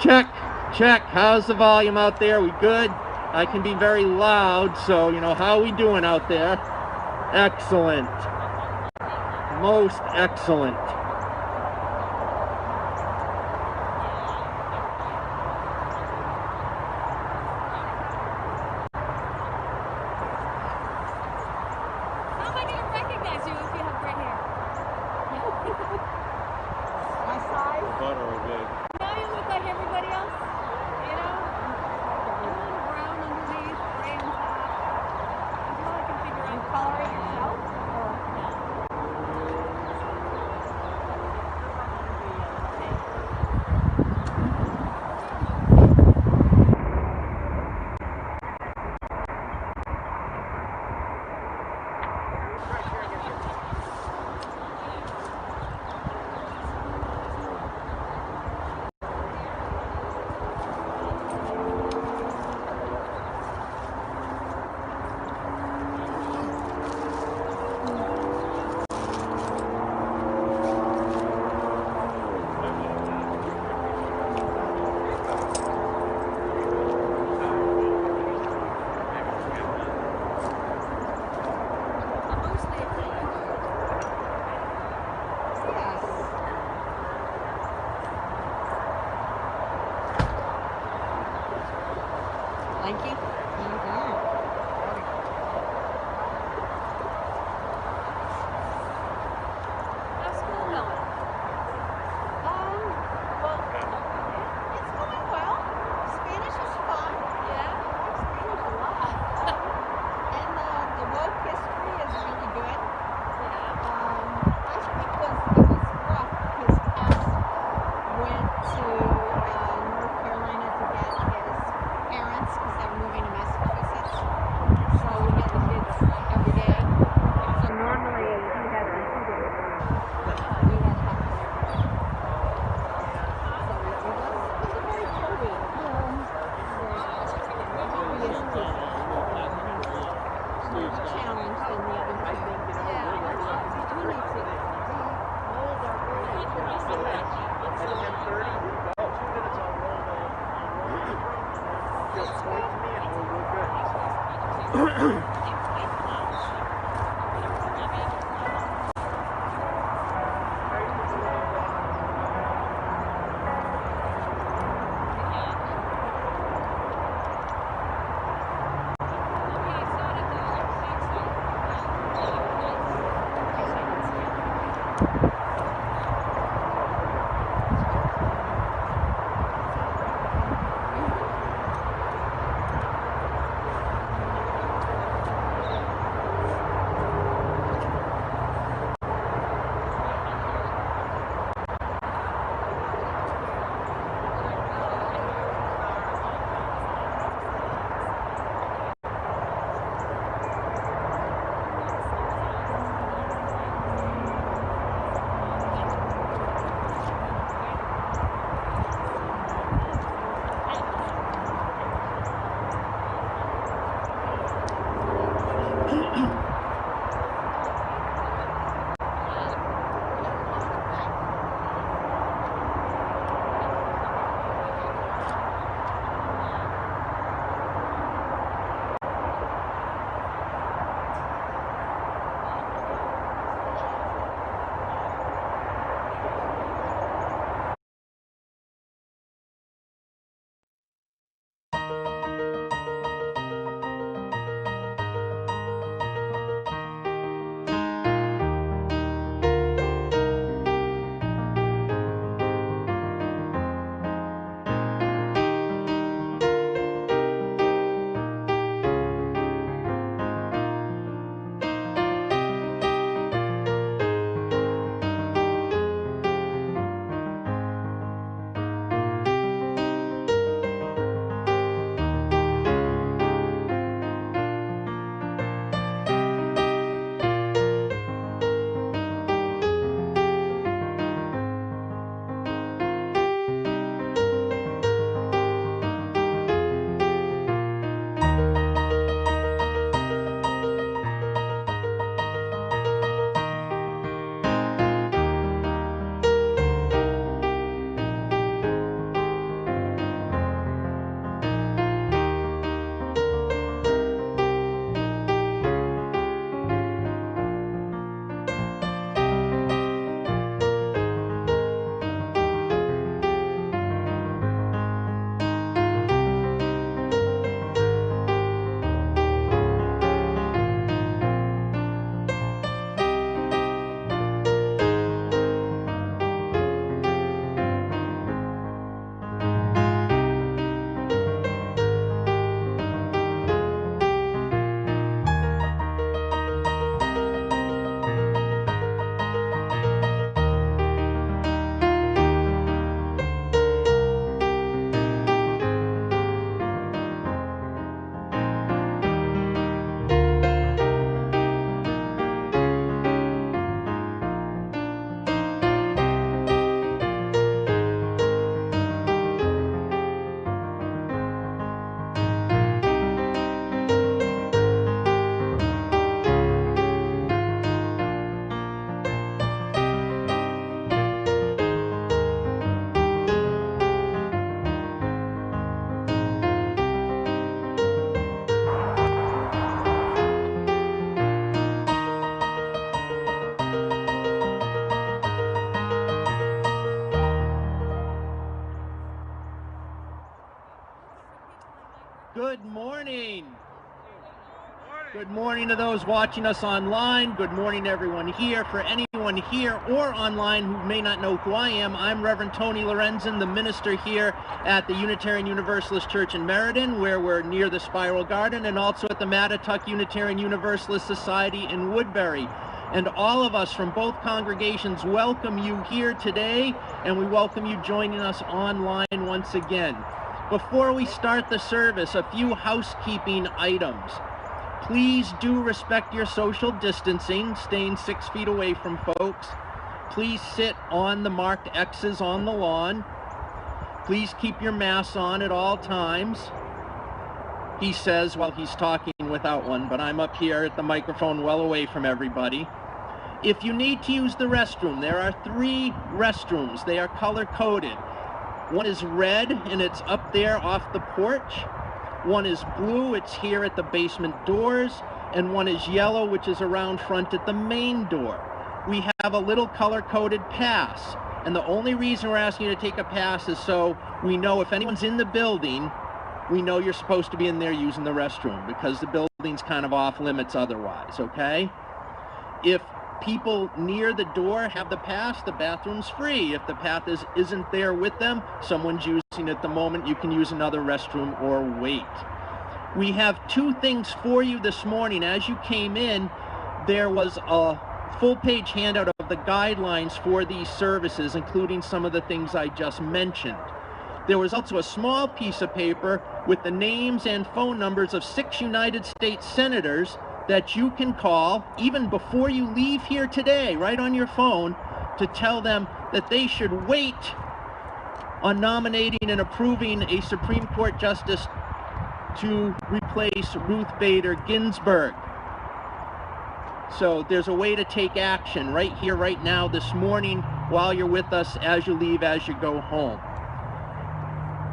check, check. How's the volume out there? We good? I can be very loud, so, you know, how are we doing out there? Excellent. Most excellent. Good morning to those watching us online. Good morning to everyone here. For anyone here or online who may not know who I am, I'm Reverend Tony Lorenzen, the minister here at the Unitarian Universalist Church in Meriden, where we're near the Spiral Garden, and also at the Matador Unitarian Universalist Society in Woodbury. And all of us from both congregations welcome you here today, and we welcome you joining us online once again. Before we start the service, a few housekeeping items. Please do respect your social distancing, staying 6 feet away from folks. Please sit on the marked X's on the lawn. Please keep your masks on at all times. He says while he's talking without one, but I'm up here at the microphone well away from everybody. If you need to use the restroom, there are 3 restrooms. They are color-coded. One is red, and it's up there off the porch. One is blue, it's here at the basement doors, and one is yellow, which is around front at the main door. We have a little color-coded pass, and the only reason we're asking you to take a pass is so we know if anyone's in the building, we know you're supposed to be in there using the restroom, because the building's kind of off limits otherwise, okay? If people near the door have the pass, the bathroom's free. If the path isn't there with them, someone's using it at the moment, you can use another restroom or wait. We have 2 things for you this morning. As you came in, there was a full-page handout of the guidelines for these services, including some of the things I just mentioned. There was also a small piece of paper with the names and phone numbers of 6 United States senators that you can call even before you leave here today, right on your phone, to tell them that they should wait on nominating and approving a Supreme Court justice to replace Ruth Bader Ginsburg. So there's a way to take action right here, right now, this morning, while you're with us, as you leave, as you go home.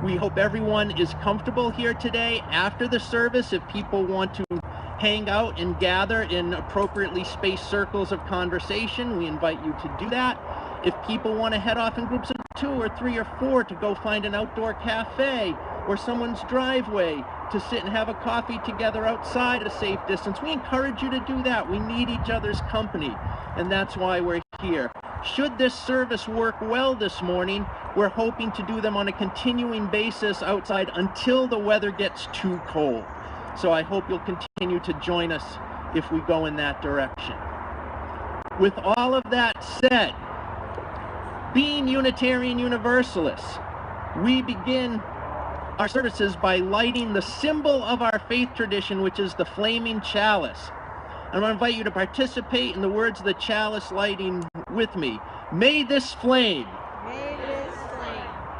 We hope everyone is comfortable here today. After the service, if people want to hang out and gather in appropriately spaced circles of conversation, we invite you to do that. If people want to head off in groups of 2 or 3 or 4 to go find an outdoor cafe or someone's driveway to sit and have a coffee together outside at a safe distance, we encourage you to do that. We need each other's company, and that's why we're here. Should this service work well this morning, we're hoping to do them on a continuing basis outside until the weather gets too cold. So I hope you'll continue to join us if we go in that direction. With all of that said, being Unitarian Universalists, we begin our services by lighting the symbol of our faith tradition, which is the flaming chalice. I'm going to invite you to participate in the words of the chalice lighting with me. May this flame,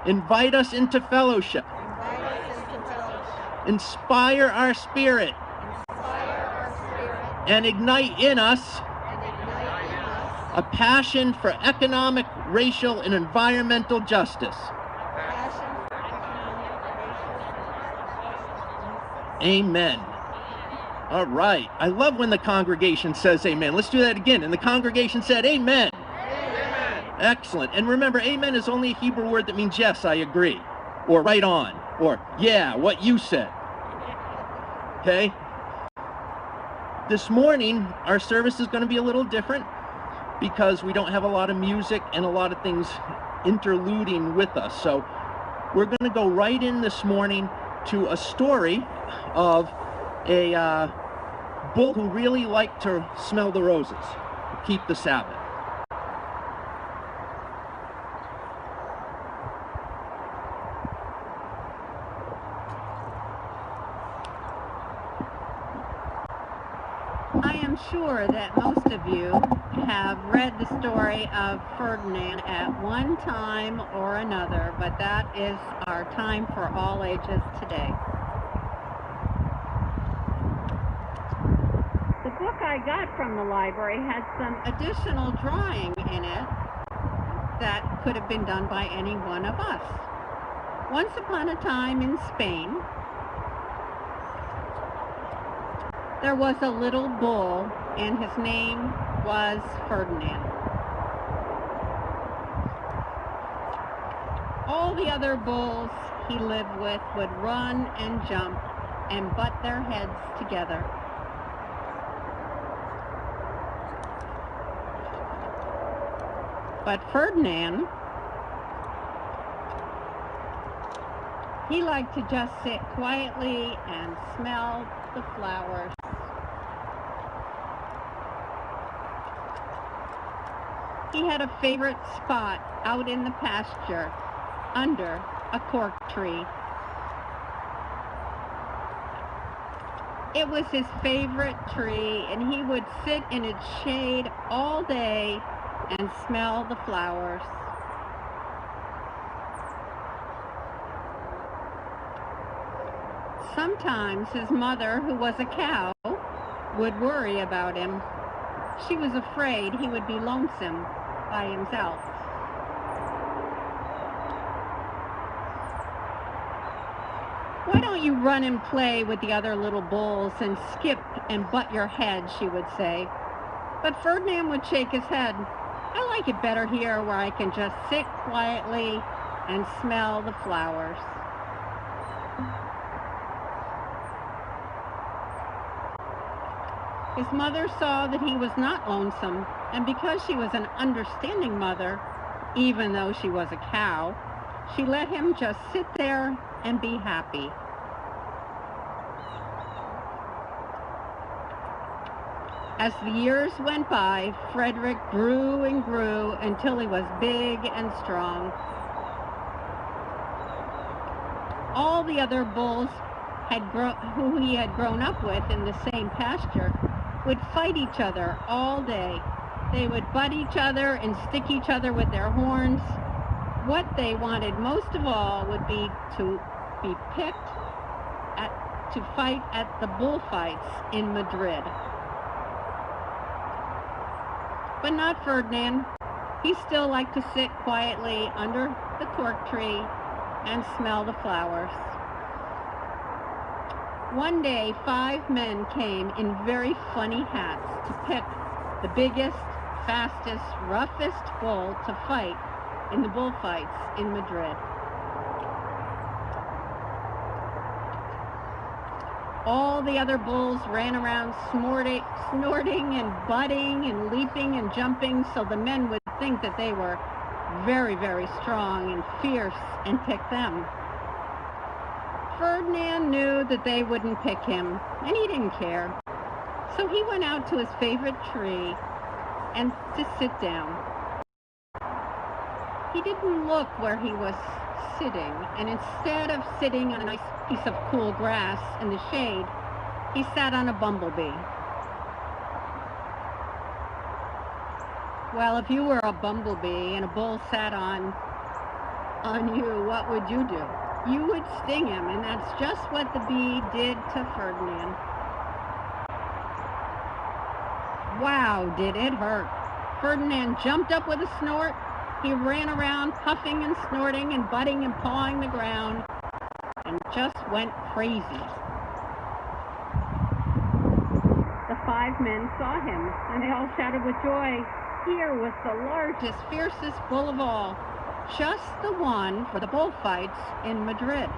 invite us into fellowship. Inspire our spirit, and ignite in us a passion for economic, racial, and environmental justice. Amen. All right. I love when the congregation says amen. Let's do that again. And the congregation said amen. Amen. Excellent. And remember, amen is only a Hebrew word that means yes, I agree, or right on, or yeah, what you said. Okay? This morning, our service is going to be a little different because we don't have a lot of music and a lot of things interluding with us. So we're going to go right in this morning to a story of a bull who really liked to smell the roses, keep the Sabbath. I am sure that most of you have read the story of Ferdinand at one time or another, but that is our time for all ages today. The book I got from the library had some additional drawing in it that could have been done by any one of us. Once upon a time in Spain, there was a little bull, and his name was Ferdinand. All the other bulls he lived with would run and jump and butt their heads together. But Ferdinand, he liked to just sit quietly and smell the flowers. He had a favorite spot out in the pasture under a cork tree. It was his favorite tree, and he would sit in its shade all day and smell the flowers. Sometimes his mother, who was a cow, would worry about him. She was afraid he would be lonesome by himself. "Why don't you run and play with the other little bulls and skip and butt your head," she would say. But Ferdinand would shake his head. "I like it better here where I can just sit quietly and smell the flowers." His mother saw that he was not lonesome, and because she was an understanding mother, even though she was a cow, she let him just sit there and be happy. As the years went by, Frederick grew and grew until he was big and strong. All the other bulls who he had grown up with in the same pasture would fight each other all day. They would butt each other and stick each other with their horns. What they wanted most of all would be to be picked to fight at the bullfights in Madrid. But not Ferdinand. He still liked to sit quietly under the cork tree and smell the flowers. One day, 5 men came in very funny hats to pick the biggest, fastest, roughest bull to fight in the bullfights in Madrid. All the other bulls ran around snorting and butting and leaping and jumping, so the men would think that they were very, very strong and fierce and pick them. Ferdinand knew that they wouldn't pick him, and he didn't care. So he went out to his favorite tree and to sit down. He didn't look where he was sitting, and instead of sitting on a nice piece of cool grass in the shade, he sat on a bumblebee. Well, if you were a bumblebee and a bull sat on you, what would you do? You would sting him, and that's just what the bee did to Ferdinand. Wow, did it hurt. Ferdinand jumped up with a snort. He ran around puffing and snorting and butting and pawing the ground and just went crazy. The 5 men saw him, and they all shouted with joy. Here was the largest, fiercest bull of all, just the one for the bullfights in Madrid.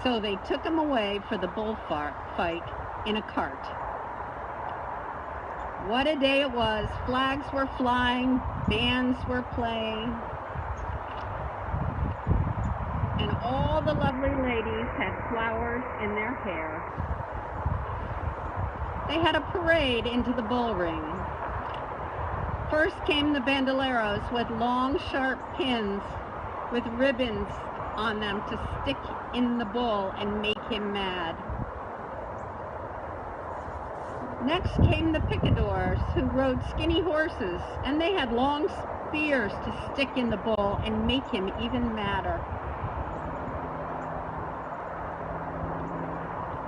So they took him away for the bullfight in a cart. What a day it was. Flags were flying, bands were playing, and all the lovely ladies had flowers in their hair. They had a parade into the bull ring. First came the bandoleros with long, sharp pins with ribbons on them to stick in the bull and make him mad. Next came the picadors, who rode skinny horses, and they had long spears to stick in the bull and make him even madder.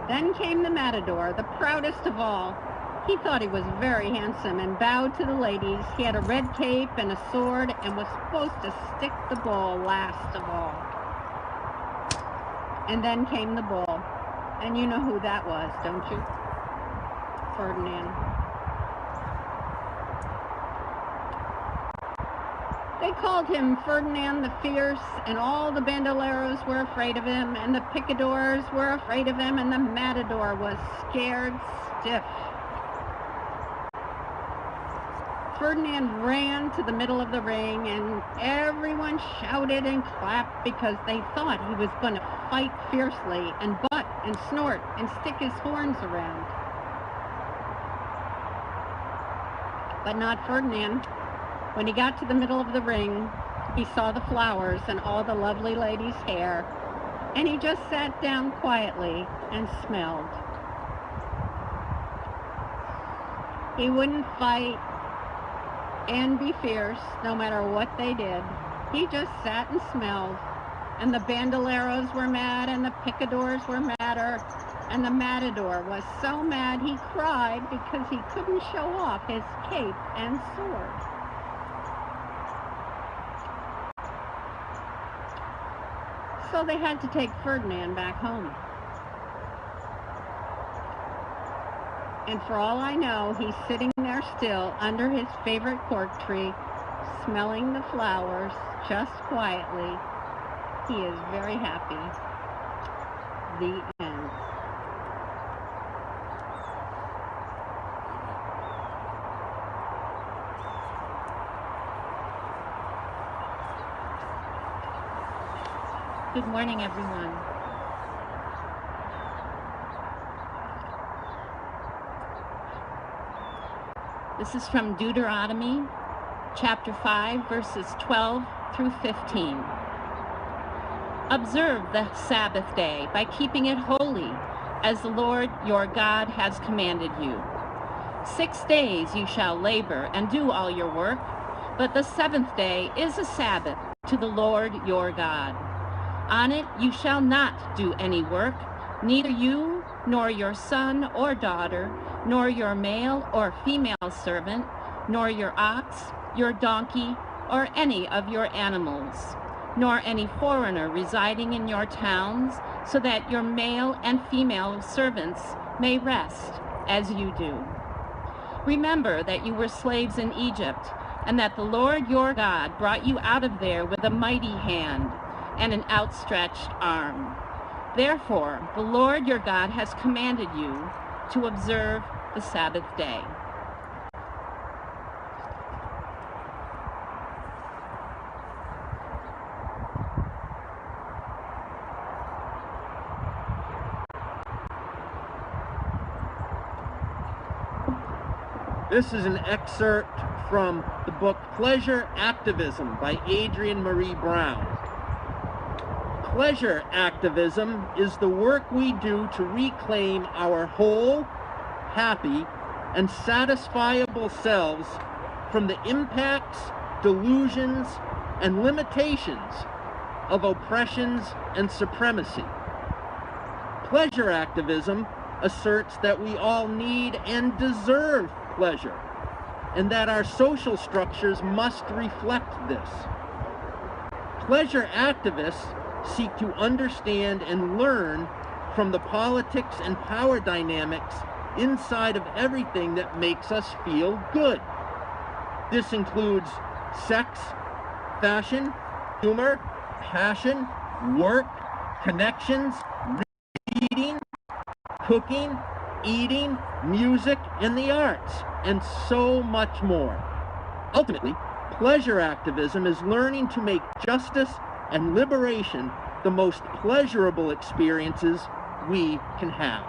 Then came the Matador, the proudest of all. He thought he was very handsome and bowed to the ladies. He had a red cape and a sword and was supposed to stick the bull last of all. And then came the bull. And you know who that was, don't you? Ferdinand. They called him Ferdinand the Fierce, and all the bandoleros were afraid of him, and the picadors were afraid of him, and the Matador was scared stiff. Ferdinand ran to the middle of the ring, and everyone shouted and clapped because they thought he was going to fight fiercely and butt and snort and stick his horns around. But not Ferdinand. When he got to the middle of the ring, he saw the flowers and all the lovely ladies' hair, and he just sat down quietly and smelled. He wouldn't fight and be fierce no matter what they did. He just sat and smelled, and the bandoleros were mad, and the picadors were madder, and the Matador was so mad he cried because he couldn't show off his cape and sword. So they had to take Ferdinand back home. And for all I know, he's sitting there still under his favorite cork tree, smelling the flowers just quietly. He is very happy. The end. Good morning, everyone. This is from Deuteronomy, chapter 5, verses 12 through 15. Observe the Sabbath day by keeping it holy, as the Lord your God has commanded you. 6 days you shall labor and do all your work, but the seventh day is a Sabbath to the Lord your God. On it you shall not do any work, neither you nor your son or daughter, nor your male or female servant, nor your ox, your donkey, or any of your animals, nor any foreigner residing in your towns, so that your male and female servants may rest as you do. Remember that you were slaves in Egypt, and that the Lord your God brought you out of there with a mighty hand and an outstretched arm. Therefore, the Lord your God has commanded you to observe the Sabbath day. This is an excerpt from the book Pleasure Activism by Adrienne Marie Brown. Pleasure activism is the work we do to reclaim our whole, happy, and satisfiable selves from the impacts, delusions, and limitations of oppressions and supremacy. Pleasure activism asserts that we all need and deserve pleasure, and that our social structures must reflect this. Pleasure activists seek to understand and learn from the politics and power dynamics inside of everything that makes us feel good. This includes sex, fashion, humor, passion, work, connections, reading, cooking, eating, music, and the arts, and so much more. Ultimately, pleasure activism is learning to make justice and liberation the most pleasurable experiences we can have.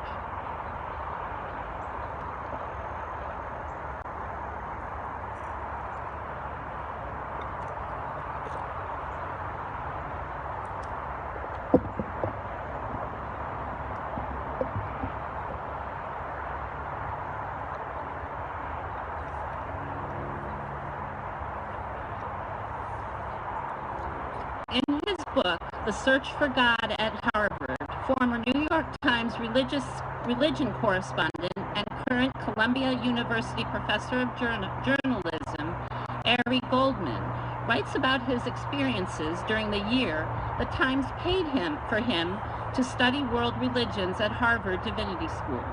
In his book, The Search for God at Harvard, former New York Times religion correspondent and current Columbia University professor of journalism, Ari Goldman, writes about his experiences during the year the Times paid for him to study world religions at Harvard Divinity School.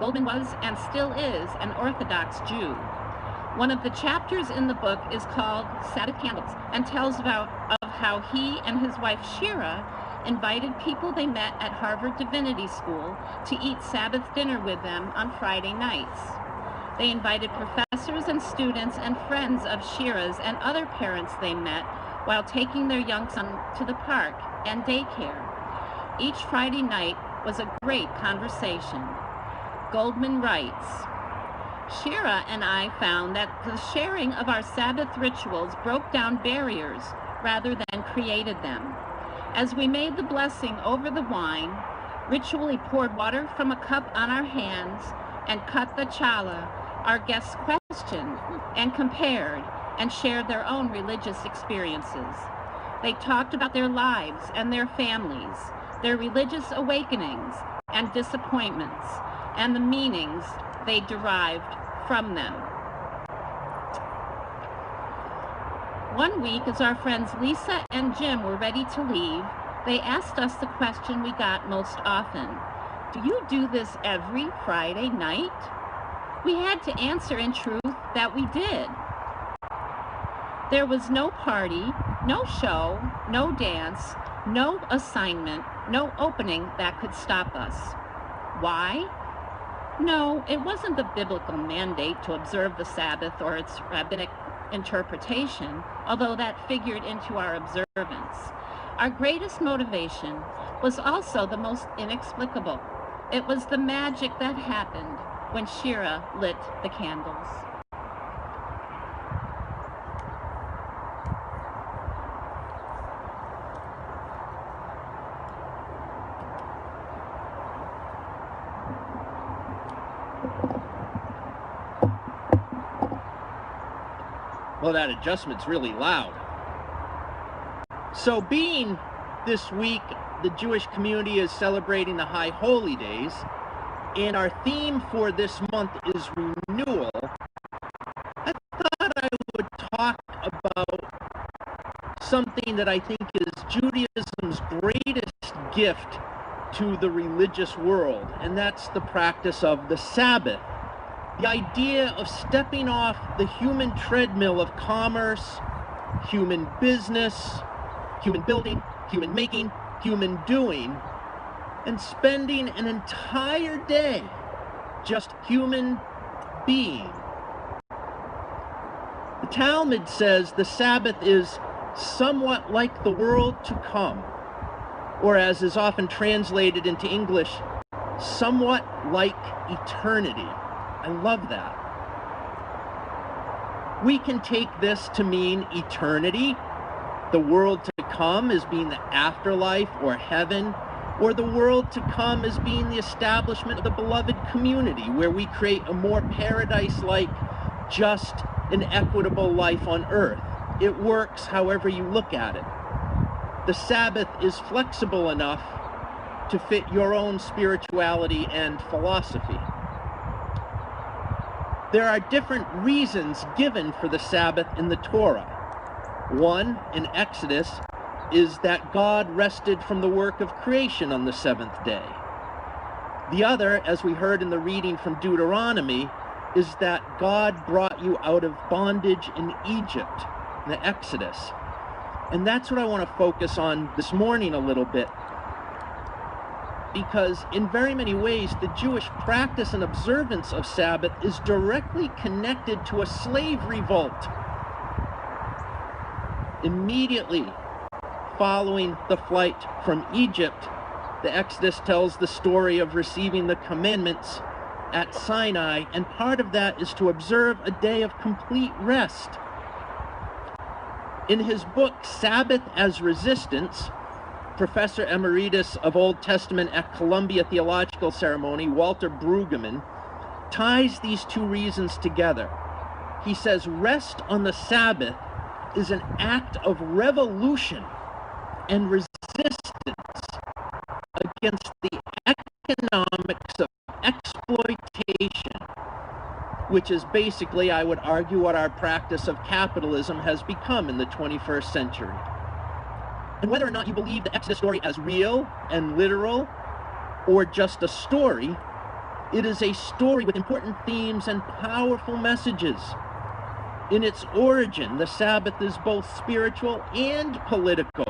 Goldman was and still is an Orthodox Jew. One of the chapters in the book is called Sabbath Candles and tells of how he and his wife Shira invited people they met at Harvard Divinity School to eat Sabbath dinner with them on Friday nights. They invited professors and students and friends of Shira's and other parents they met while taking their young son to the park and daycare. Each Friday night was a great conversation. Goldman writes, Shira and I found that the sharing of our Sabbath rituals broke down barriers rather than created them. As we made the blessing over the wine, ritually poured water from a cup on our hands, and cut the challah, our guests questioned and compared and shared their own religious experiences. They talked about their lives and their families, their religious awakenings and disappointments, and the meanings they derived from them. One week, as our friends Lisa and Jim were ready to leave, they asked us the question we got most often. Do you do this every Friday night? We had to answer in truth that we did. There was no party, no show, no dance, no assignment, no opening that could stop us. Why? No, it wasn't the biblical mandate to observe the Sabbath or its rabbinic interpretation, although that figured into our observance. Our greatest motivation was also the most inexplicable. It was the magic that happened when Shira lit the candles. Well, that adjustment's really loud. So being this week, the Jewish community is celebrating the High Holy Days, and our theme for this month is renewal. I thought I would talk about something that I think is Judaism's greatest gift to the religious world, and that's the practice of the Sabbath. The idea of stepping off the human treadmill of commerce, human business, human building, human making, human doing, and spending an entire day just human being. The Talmud says the Sabbath is somewhat like the world to come, or as is often translated into English, somewhat like eternity. I love that. We can take this to mean eternity, the world to come as being the afterlife or heaven, or the world to come as being the establishment of the beloved community where we create a more paradise-like, just and equitable life on earth. It works however you look at it. The Sabbath is flexible enough to fit your own spirituality and philosophy. There are different reasons given for the Sabbath in the Torah. One, in Exodus, is that God rested from the work of creation on the seventh day. The other, as we heard in the reading from Deuteronomy, is that God brought you out of bondage in Egypt, the Exodus. And that's what I want to focus on this morning a little bit, because in very many ways, the Jewish practice and observance of Sabbath is directly connected to a slave revolt. Immediately following the flight from Egypt, the Exodus tells the story of receiving the commandments at Sinai, and part of that is to observe a day of complete rest. In his book, Sabbath as Resistance, Professor Emeritus of Old Testament at Columbia Theological Seminary, Walter Brueggemann, ties these two reasons together. He says, rest on the Sabbath is an act of revolution and resistance against the economics of exploitation, which is basically, I would argue, what our practice of capitalism has become in the 21st century. And whether or not you believe the Exodus story as real and literal, or just a story, it is a story with important themes and powerful messages. In its origin, the Sabbath is both spiritual and political.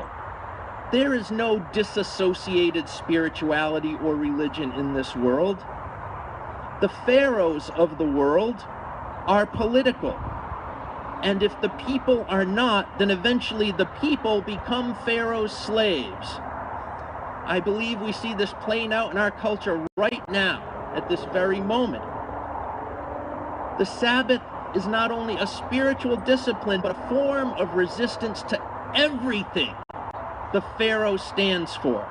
There is no disassociated spirituality or religion in this world. The pharaohs of the world are political. And if the people are not, then eventually the people become Pharaoh's slaves. I believe we see this playing out in our culture right now, at this very moment. The Sabbath is not only a spiritual discipline, but a form of resistance to everything the Pharaoh stands for.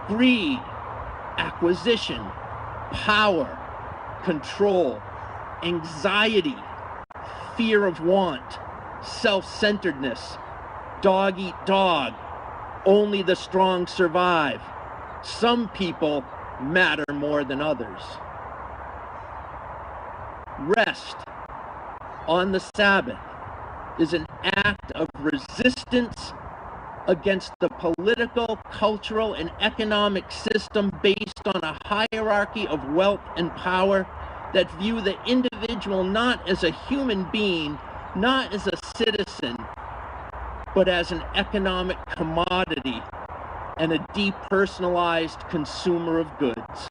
Greed, acquisition, power, control, anxiety, fear of want, self-centeredness, dog eat dog, only the strong survive. Some people matter more than others. Rest on the Sabbath is an act of resistance against the political, cultural, and economic system based on a hierarchy of wealth and power that view the individual not as a human being, not as a citizen, but as an economic commodity and a depersonalized consumer of goods.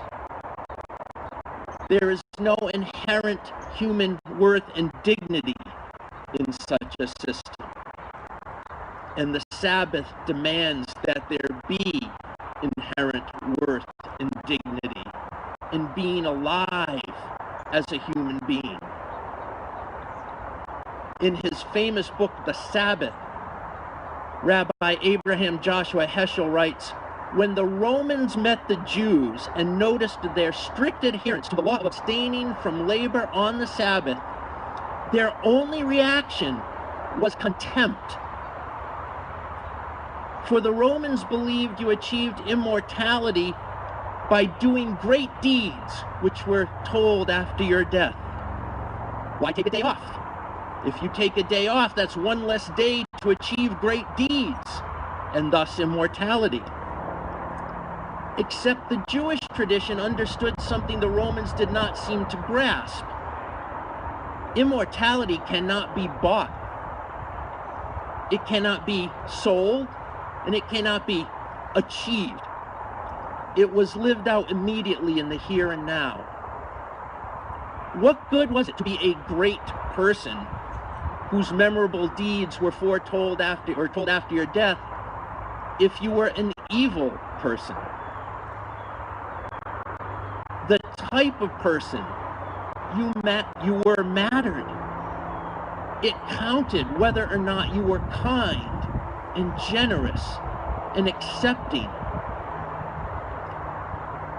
There is no inherent human worth and dignity in such a system. And the Sabbath demands that there be inherent worth and dignity in being alive as a human being. In his famous book, The Sabbath, Rabbi Abraham Joshua Heschel writes, when the Romans met the Jews and noticed their strict adherence to the law of abstaining from labor on the Sabbath, their only reaction was contempt. For the Romans believed you achieved immortality by doing great deeds, which were told after your death. Why take a day off? If you take a day off, that's one less day to achieve great deeds, and thus immortality. Except the Jewish tradition understood something the Romans did not seem to grasp. Immortality cannot be bought. It cannot be sold, and it cannot be achieved. It was lived out immediately in the here and now. What good was it to be a great person whose memorable deeds were told after your death if you were an evil person? The type of person you were mattered. It counted whether or not you were kind and generous and accepting.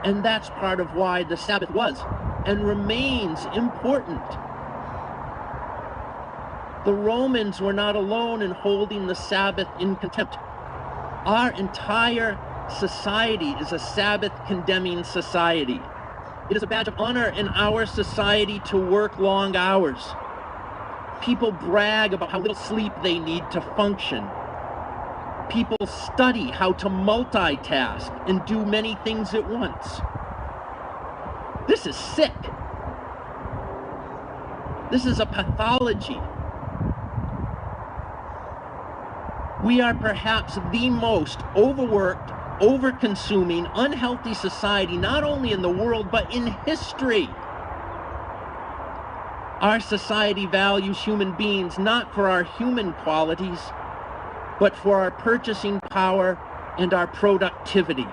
And that's part of why the Sabbath was and remains important. The Romans were not alone in holding the Sabbath in contempt. Our entire society is a Sabbath-condemning society. It is a badge of honor in our society to work long hours. People brag about how little sleep they need to function. People study how to multitask and do many things at once. This is sick. This is a pathology. We are perhaps the most overworked, over-consuming, unhealthy society, not only in the world, but in history. Our society values human beings not for our human qualities, but for our purchasing power and our productivity.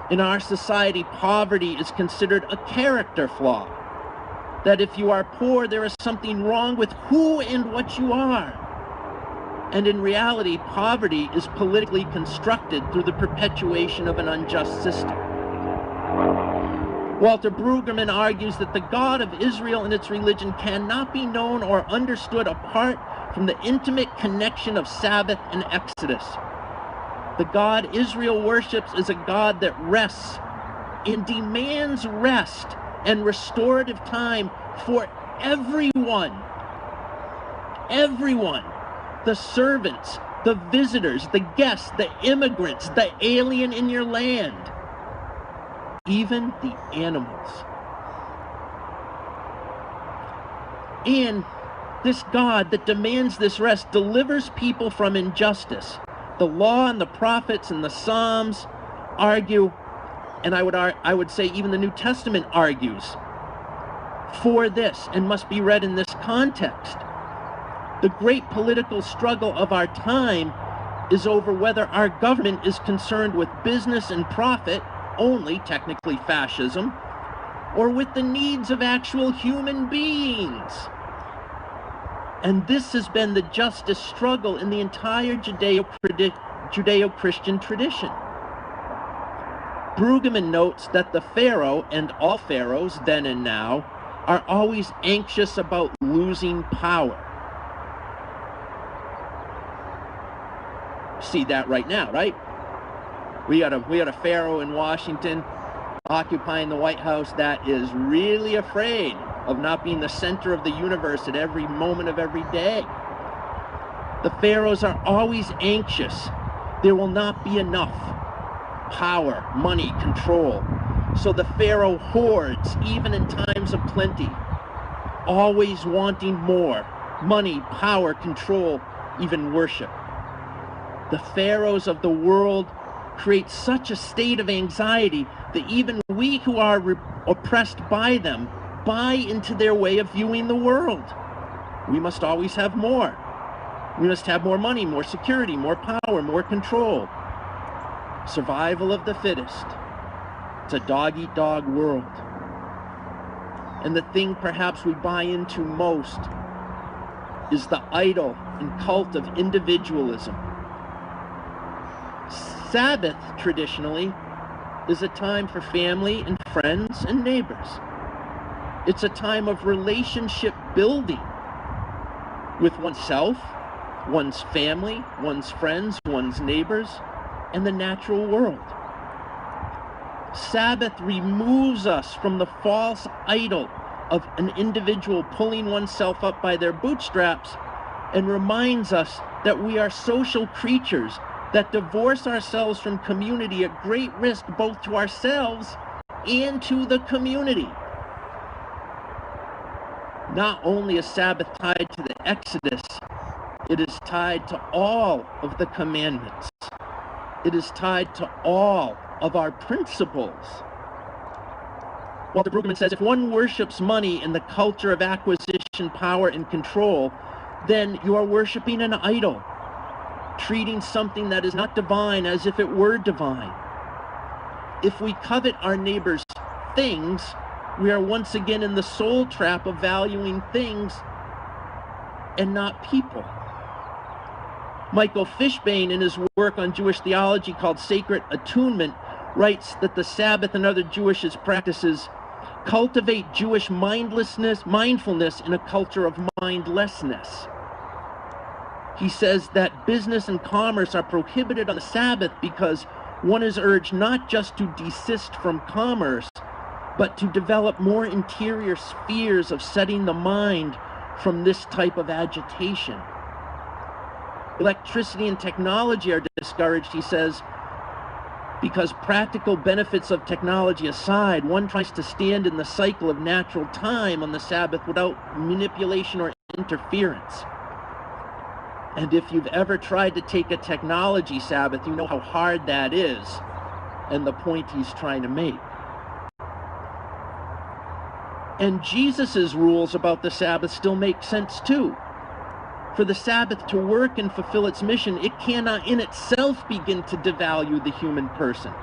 In our society, poverty is considered a character flaw. That if you are poor, there is something wrong with who and what you are. And in reality, poverty is politically constructed through the perpetuation of an unjust system. Walter Brueggemann argues that the God of Israel and its religion cannot be known or understood apart from the intimate connection of Sabbath and Exodus. The God Israel worships is a God that rests and demands rest and restorative time for everyone. Everyone. The servants, the visitors, the guests, the immigrants, the alien in your land, even the animals. And this God that demands this rest delivers people from injustice. The law and the prophets and the Psalms argue, and I would say even the New Testament argues, for this and must be read in this context. The great political struggle of our time is over whether our government is concerned with business and profit only, technically fascism, or with the needs of actual human beings. And this has been the justice struggle in the entire Judeo-Christian tradition. Brueggemann notes that the pharaoh, and all pharaohs then and now, are always anxious about losing power. See that right now, right? We got a pharaoh in Washington occupying the White House that is really afraid of not being the center of the universe at every moment of every day. The pharaohs are always anxious. There will not be enough power, money, control. So the pharaoh hoards even in times of plenty, always wanting more money, power, control, even worship. The pharaohs of the world create such a state of anxiety that even we who are oppressed by them buy into their way of viewing the world. We must always have more. We must have more money, more security, more power, more control. Survival of the fittest. It's a dog-eat-dog world. And the thing perhaps we buy into most is the idol and cult of individualism. Sabbath, traditionally, is a time for family and friends and neighbors. It's a time of relationship building with oneself, one's family, one's friends, one's neighbors, and the natural world. Sabbath removes us from the false idol of an individual pulling oneself up by their bootstraps and reminds us that we are social creatures that divorce ourselves from community at great risk both to ourselves and to the community. Not only is Sabbath tied to the Exodus, it is tied to all of the commandments. It is tied to all of our principles. Walter Brueggemann says, if one worships money in the culture of acquisition, power, and control, then you are worshiping an idol, treating something that is not divine as if it were divine. If we covet our neighbor's things, we are once again in the soul trap of valuing things and not people. Michael Fishbane, in his work on Jewish theology called Sacred Attunement, writes that the Sabbath and other Jewish practices cultivate Jewish mindfulness in a culture of mindlessness. He says that business and commerce are prohibited on the Sabbath because one is urged not just to desist from commerce, but to develop more interior spheres of setting the mind from this type of agitation. Electricity and technology are discouraged, he says, because practical benefits of technology aside, one tries to stand in the cycle of natural time on the Sabbath without manipulation or interference. And if you've ever tried to take a technology Sabbath, you know how hard that is and the point he's trying to make. And Jesus's rules about the Sabbath still make sense too. For the Sabbath to work and fulfill its mission, it cannot in itself begin to devalue the human person.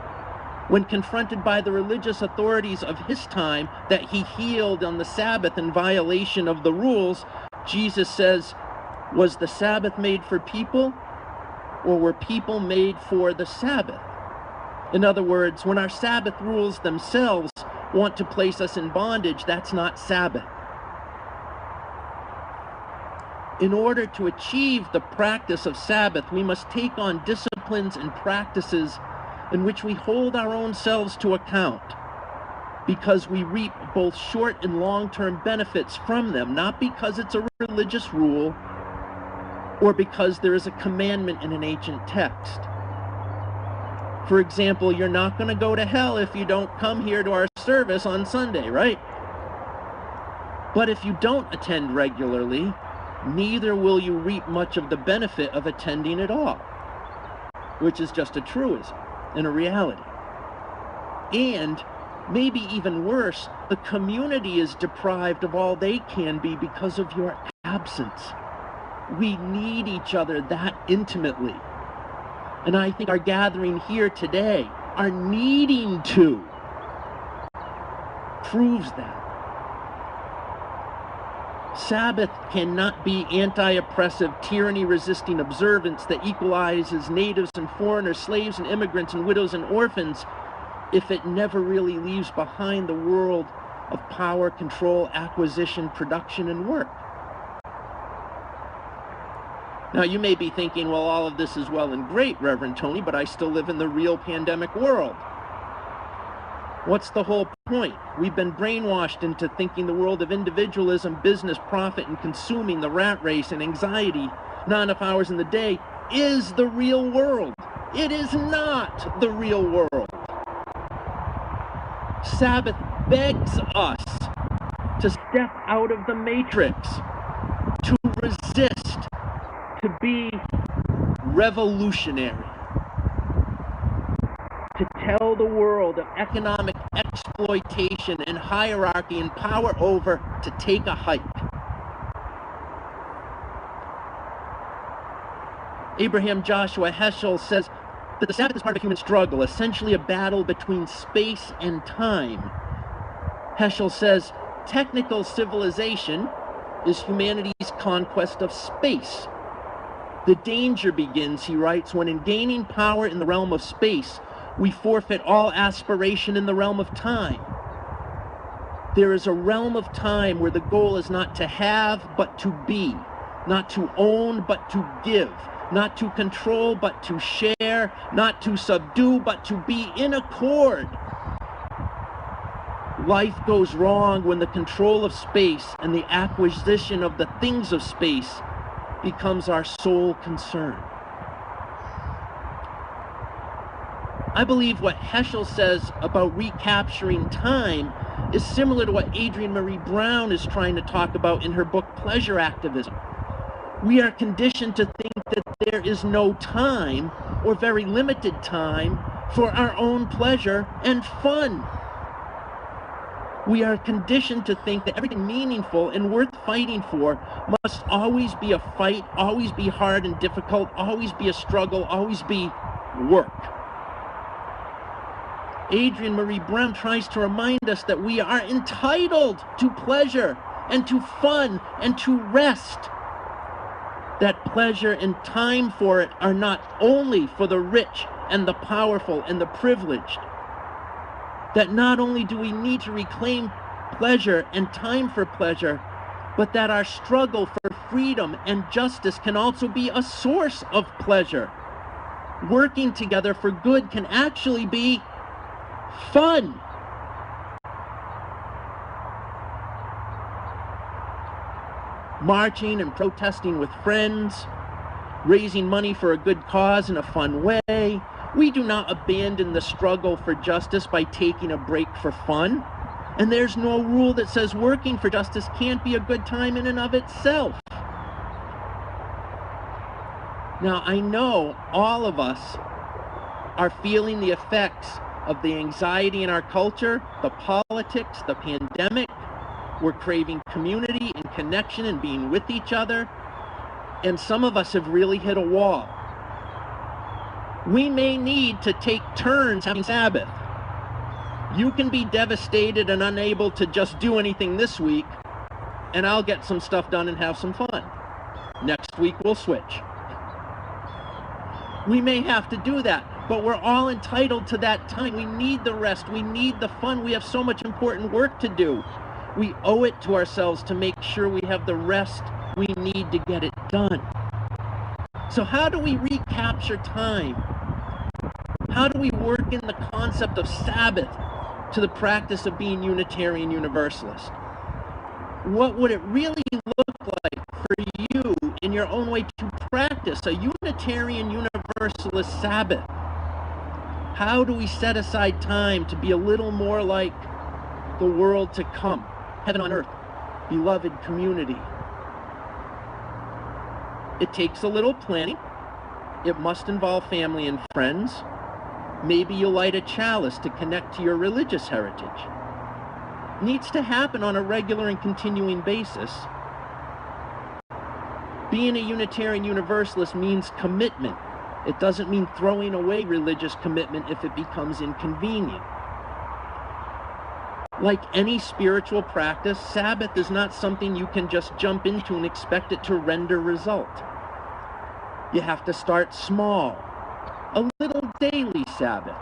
When confronted by the religious authorities of his time that he healed on the Sabbath in violation of the rules, Jesus says, was the Sabbath made for people, or were people made for the Sabbath? In other words, when our Sabbath rules themselves want to place us in bondage, that's not Sabbath. In order to achieve the practice of Sabbath, we must take on disciplines and practices in which we hold our own selves to account, because we reap both short and long-term benefits from them, not because it's a religious rule or because there is a commandment in an ancient text. For example, you're not going to go to hell if you don't come here to our service on Sunday, right? But if you don't attend regularly, neither will you reap much of the benefit of attending at all, which is just a truism and a reality. And Maybe even worse, the community is deprived of all they can be because of your absence. We need each other that intimately. And I think our gathering here today, our needing to, proves that. Sabbath cannot be anti-oppressive, tyranny-resisting observance that equalizes natives and foreigners, slaves and immigrants, and widows and orphans if it never really leaves behind the world of power, control, acquisition, production, and work. Now, you may be thinking, well, all of this is well and great, Reverend Tony, but I still live in the real pandemic world. What's the whole point? We've been brainwashed into thinking the world of individualism, business, profit, and consuming, the rat race, and anxiety, not enough hours in the day, is the real world. It is not the real world. Sabbath begs us to step out of the matrix, to resist, to be revolutionary, to tell the world of economic exploitation and hierarchy and power over to take a hike. Abraham Joshua Heschel says that the Sabbath is part of a human struggle, essentially a battle between space and time. Heschel says, technical civilization is humanity's conquest of space. The danger begins, he writes, when in gaining power in the realm of space, we forfeit all aspiration in the realm of time. There is a realm of time where the goal is not to have, but to be, not to own, but to give, not to control, but to share, not to subdue, but to be in accord. Life goes wrong when the control of space and the acquisition of the things of space becomes our sole concern. I believe what Heschel says about recapturing time is similar to what Adrienne Maree Brown is trying to talk about in her book, Pleasure Activism. We are conditioned to think that there is no time, or very limited time, for our own pleasure and fun. We are conditioned to think that everything meaningful and worth fighting for must always be a fight, always be hard and difficult, always be a struggle, always be work. Adrienne Maree Brown tries to remind us that we are entitled to pleasure and to fun and to rest. That pleasure and time for it are not only for the rich and the powerful and the privileged. That not only do we need to reclaim pleasure and time for pleasure, but that our struggle for freedom and justice can also be a source of pleasure. Working together for good can actually be fun. Marching and protesting with friends, raising money for a good cause in a fun way. We do not abandon the struggle for justice by taking a break for fun. And there's no rule that says working for justice can't be a good time in and of itself. Now, I know all of us are feeling the effects of the anxiety in our culture, the politics, the pandemic. We're craving community and connection and being with each other. And some of us have really hit a wall. We may need to take turns having Sabbath. You can be devastated and unable to just do anything this week, and I'll get some stuff done and have some fun. Next week we'll switch. We may have to do that, but we're all entitled to that time. We need the rest. We need the fun. We have so much important work to do. We owe it to ourselves to make sure we have the rest we need to get it done. So how do we recapture time? How do we work in the concept of Sabbath to the practice of being Unitarian Universalist? What would it really look like for you in your own way to practice a Unitarian Universalist Sabbath? How do we set aside time to be a little more like the world to come, heaven on earth, beloved community? It takes a little planning. It must involve family and friends. Maybe you light a chalice to connect to your religious heritage. Needs to happen on a regular and continuing basis. Being a Unitarian Universalist means commitment. It doesn't mean throwing away religious commitment if it becomes inconvenient. Like any spiritual practice, Sabbath is not something you can just jump into and expect it to render result. You have to start small. A little daily Sabbath.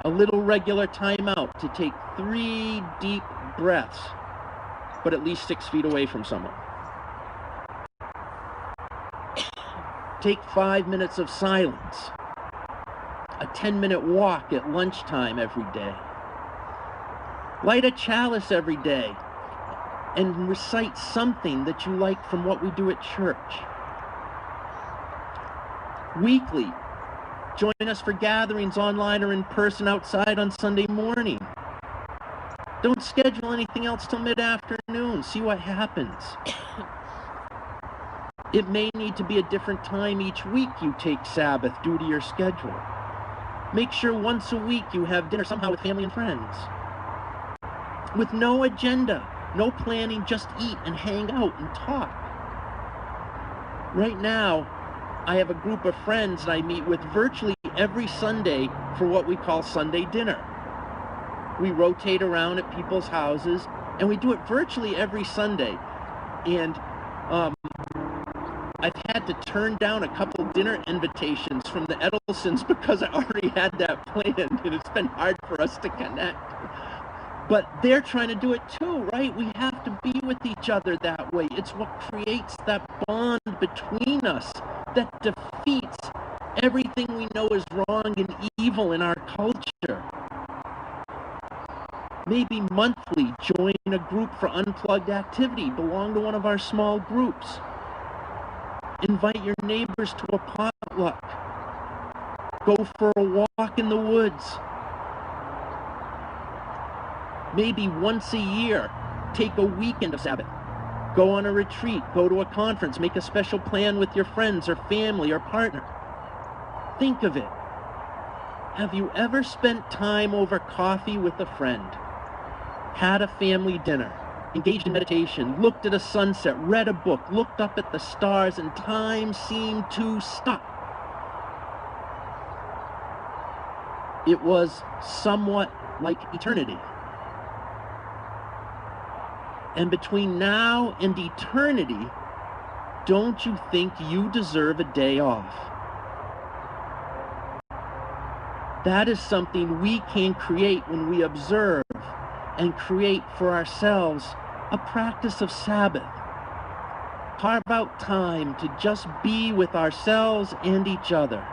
A little regular time out to take 3 deep breaths, but at least 6 feet away from someone. Take 5 minutes of silence. A 10-minute walk at lunchtime every day. Light a chalice every day and recite something that you like from what we do at church. Weekly, join us for gatherings online or in person outside on Sunday morning. Don't schedule anything else till mid-afternoon. See what happens. It may need to be a different time each week you take Sabbath due to your schedule. Make sure once a week you have dinner somehow with family and friends. With no agenda, no planning, just eat and hang out and talk. Right now, I have a group of friends that I meet with virtually every Sunday for what we call Sunday dinner. We rotate around at people's houses, and we do it virtually every Sunday. And I've had to turn down a couple dinner invitations from the Edelsons because I already had that planned, and it's been hard for us to connect. But they're trying to do it too, right? We have to be with each other that way. It's what creates that bond between us that defeats everything we know is wrong and evil in our culture. Maybe monthly, join a group for unplugged activity. Belong to one of our small groups. Invite your neighbors to a potluck. Go for a walk in the woods. Maybe once a year, take a weekend of Sabbath. Go on a retreat, go to a conference, make a special plan with your friends or family or partner. Think of it. Have you ever spent time over coffee with a friend, had a family dinner, engaged in meditation, looked at a sunset, read a book, looked up at the stars, and time seemed to stop? It was somewhat like eternity. And between now and eternity, don't you think you deserve a day off? That is something we can create when we observe and create for ourselves a practice of Sabbath. Carve out time to just be with ourselves and each other.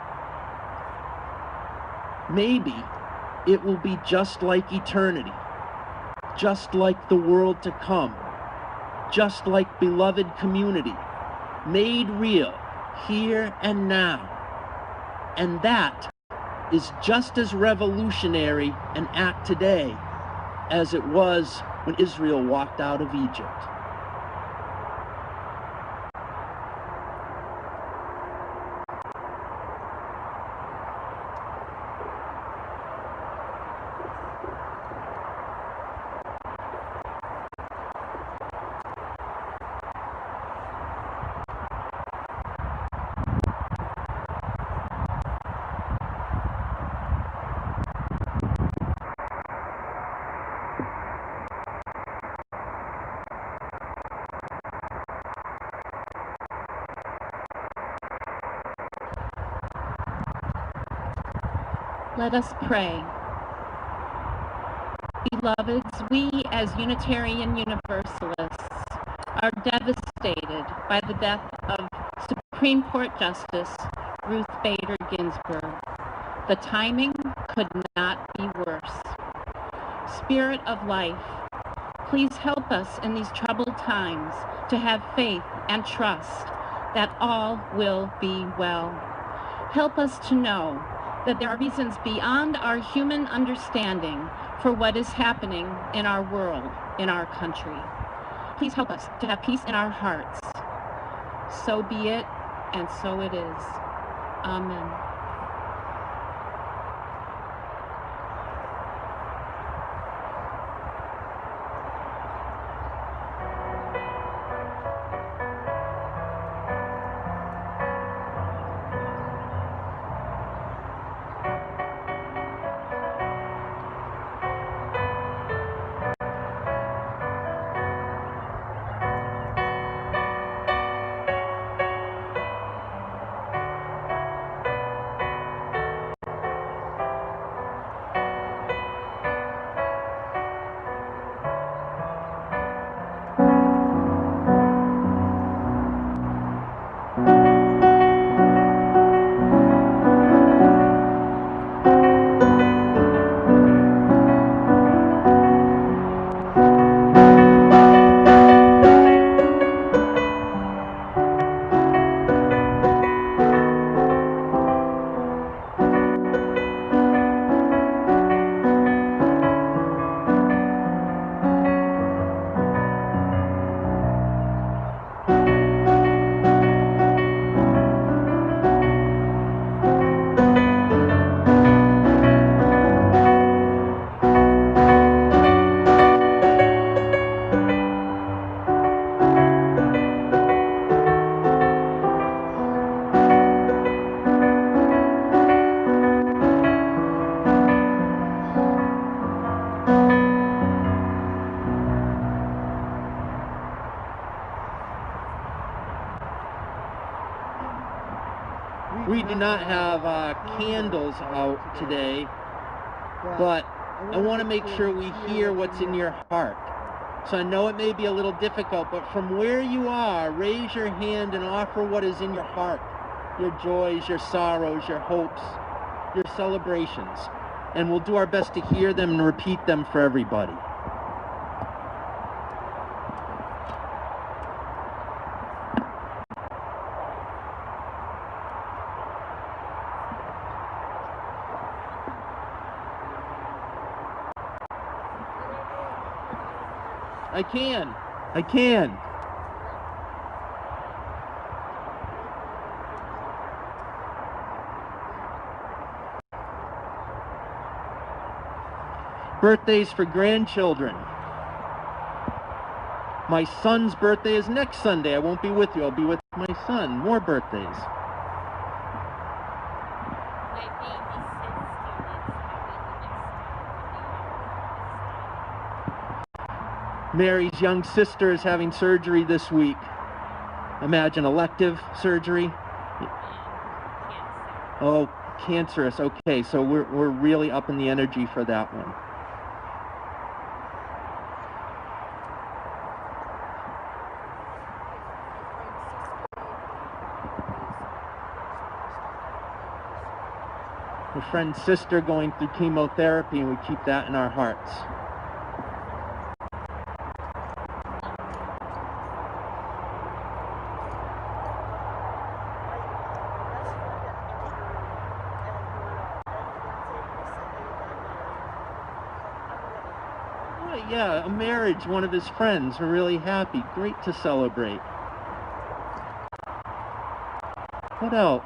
Maybe it will be just like eternity. Just like the world to come, just like beloved community, made real here and now. And that is just as revolutionary an act today as it was when Israel walked out of Egypt. Let us pray. Beloveds, we as Unitarian Universalists are devastated by the death of Supreme Court Justice Ruth Bader Ginsburg. The timing could not be worse. Spirit of life, please help us in these troubled times to have faith and trust that all will be well. Help us to know that there are reasons beyond our human understanding for what is happening in our world, in our country. Please help us to have peace in our hearts. So be it, and so it is. Amen. do not have candles out today, but I want to make sure we hear what's in your heart. So I know it may be a little difficult, but from where you are, raise your hand and offer what is in your heart. Your joys, your sorrows, your hopes, your celebrations. And we'll do our best to hear them and repeat them for everybody. I can. Birthdays for grandchildren. My son's birthday is next Sunday. I won't be with you. I'll be with my son. More birthdays. My babysits students. Mary's young sister is having surgery this week. Imagine elective surgery. Oh, cancerous. Okay, so we're really up in the energy for that one. My friend's sister going through chemotherapy, and we keep that in our hearts. Oh, yeah, a marriage, one of his friends. We're really happy. Great to celebrate. What else?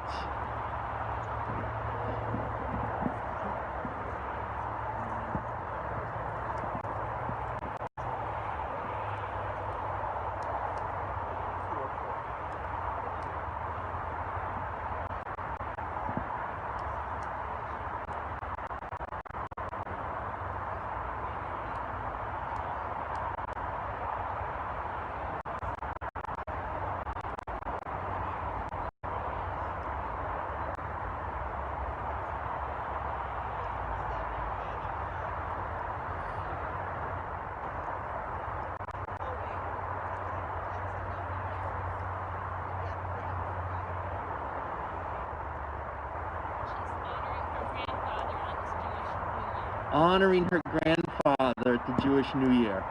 Honoring her grandfather at the Jewish New Year.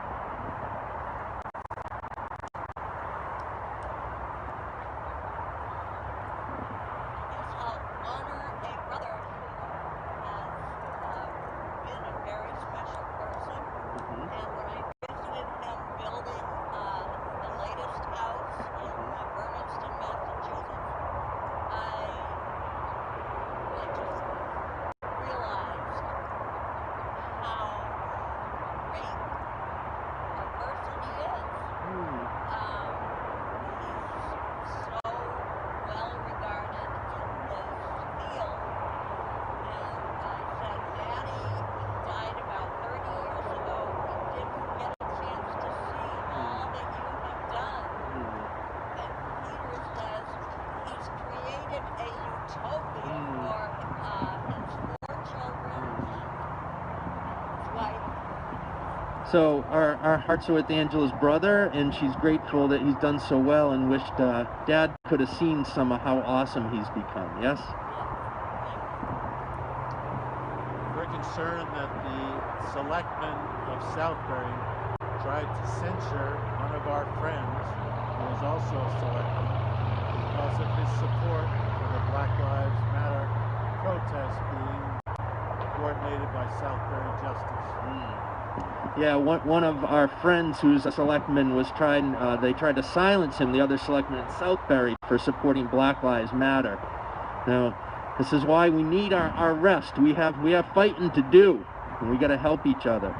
I'll honor a brother who has been a very special person. And when I visited him building the latest house in Berniston, Massachusetts, I just realized how great a person he is. He's so well regarded in his field. And I said, Daddy died about 30 years ago. He didn't get a chance to see all that you have done. And Peter says he's created a utopia for his 4 children and his wife. So our hearts are with Angela's brother, and she's grateful that he's done so well and wished Dad could have seen some of how awesome he's become, yes? We're concerned that the selectmen of Southbury tried to censure one of our friends, who is also a selectman, because of his support for the Black Lives Matter protest being coordinated by Southbury Justice. Yeah, one of our friends who's a selectman was they tried to silence him, the other selectman in Southbury, for supporting Black Lives Matter. Now, this is why we need our rest. We have fighting to do, and we got to help each other.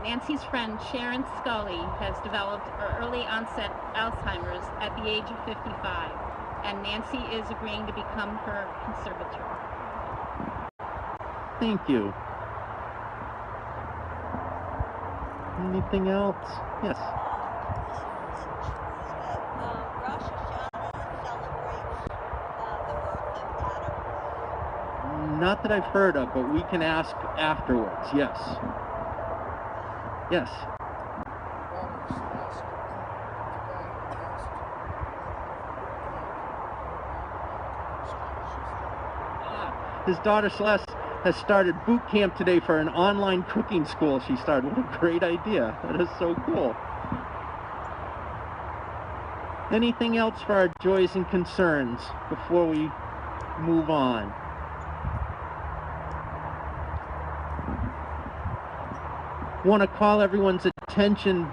Nancy's friend Sharon Scully has developed early onset Alzheimer's at the age of 55, and Nancy is agreeing to become her conservator. Thank you. Anything else? Yes. Rosh Hashanah celebrates the birth of Adam. Not that I've heard of, but we can ask afterwards. Yes. Yes. His daughter Celeste has started boot camp today for an online cooking school she started. What a great idea. That is so cool. Anything else for our joys and concerns before we move on? Want to call everyone's attention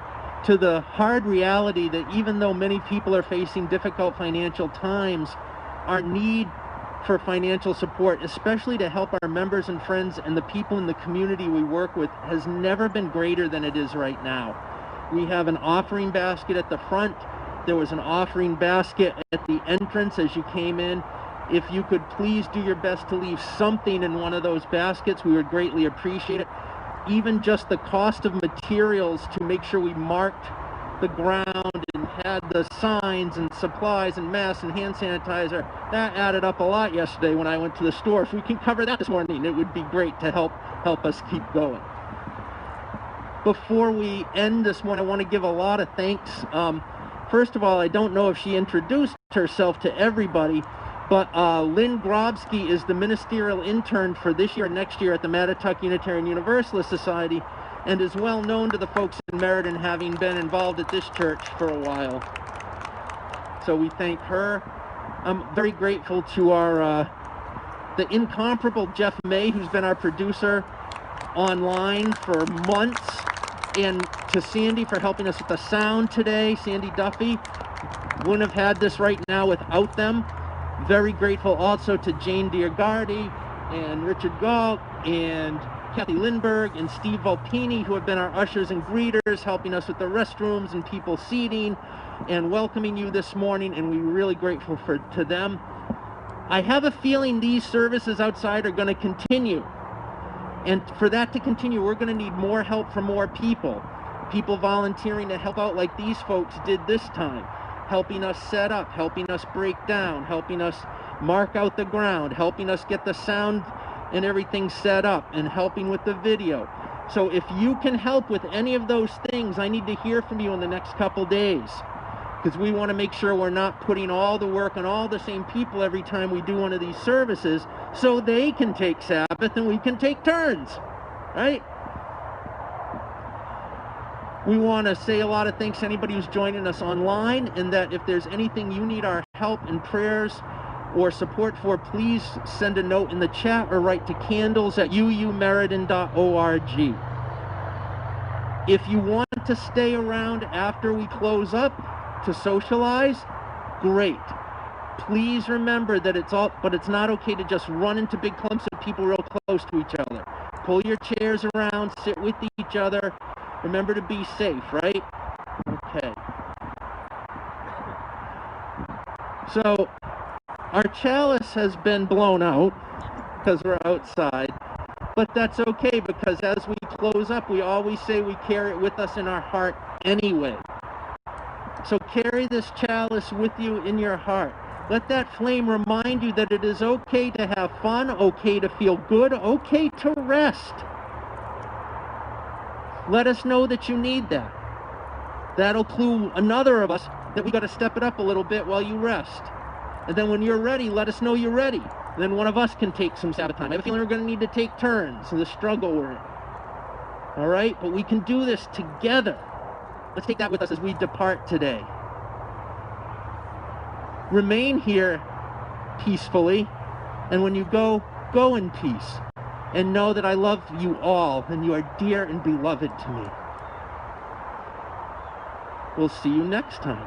to the hard reality that even though many people are facing difficult financial times, our need for financial support, especially to help our members and friends and the people in the community we work with, has never been greater than it is right now. We have an offering basket at the front. There was an offering basket at the entrance as you came in. If you could please do your best to leave something in one of those baskets, we would greatly appreciate it. Even just the cost of materials to make sure we marked the ground and had the signs and supplies and masks and hand sanitizer, that added up a lot yesterday when I went to the store. If we can cover that this morning, it would be great to help us keep going. Before we end this morning, I want to give a lot of thanks. First of all, I don't know if she introduced herself to everybody, but Lynn Grobsky is the ministerial intern for this year and next year at the Matador Unitarian Universalist Society, and is well known to the folks in Meriden, having been involved at this church for a while. So we thank her. I'm very grateful to our the incomparable Jeff May, who's been our producer online for months, and to Sandy for helping us with the sound today. Sandy Duffy. Wouldn't have had this right now without them. Very grateful also to Jane Diagardi and Richard Galt and Kathy Lindberg and Steve Volpini, who have been our ushers and greeters, helping us with the restrooms and people seating and welcoming you this morning, and we're really grateful to them. I have a feeling these services outside are going to continue, and for that to continue, we're going to need more help from more people volunteering to help out like these folks did this time, helping us set up, helping us break down, helping us mark out the ground, helping us get the sound and everything set up, and helping with the video. So if you can help with any of those things, I need to hear from you in the next couple days, because we want to make sure we're not putting all the work on all the same people every time we do one of these services, so they can take Sabbath and we can take turns, right? We want to say a lot of thanks to anybody who's joining us online, and that if there's anything you need our help and prayers or support for, please send a note in the chat or write to candles@UUMeriden.org. If you want to stay around after we close up to socialize, great. Please remember that it's not okay to just run into big clumps of people real close to each other. Pull your chairs around, sit with each other. Remember to be safe, right? Okay. So, our chalice has been blown out because we're outside, but that's okay, because as we close up, we always say we carry it with us in our heart anyway. So carry this chalice with you in your heart. Let that flame remind you that it is okay to have fun, okay to feel good, okay to rest. Let us know that you need that. That'll clue another of us that we got to step it up a little bit while you rest. And then when you're ready, let us know you're ready. And then one of us can take some Sabbath time. I have a feeling we're going to need to take turns in the struggle we're in. All right? But we can do this together. Let's take that with us as we depart today. Remain here peacefully. And when you go, go in peace. And know that I love you all, and you are dear and beloved to me. We'll see you next time.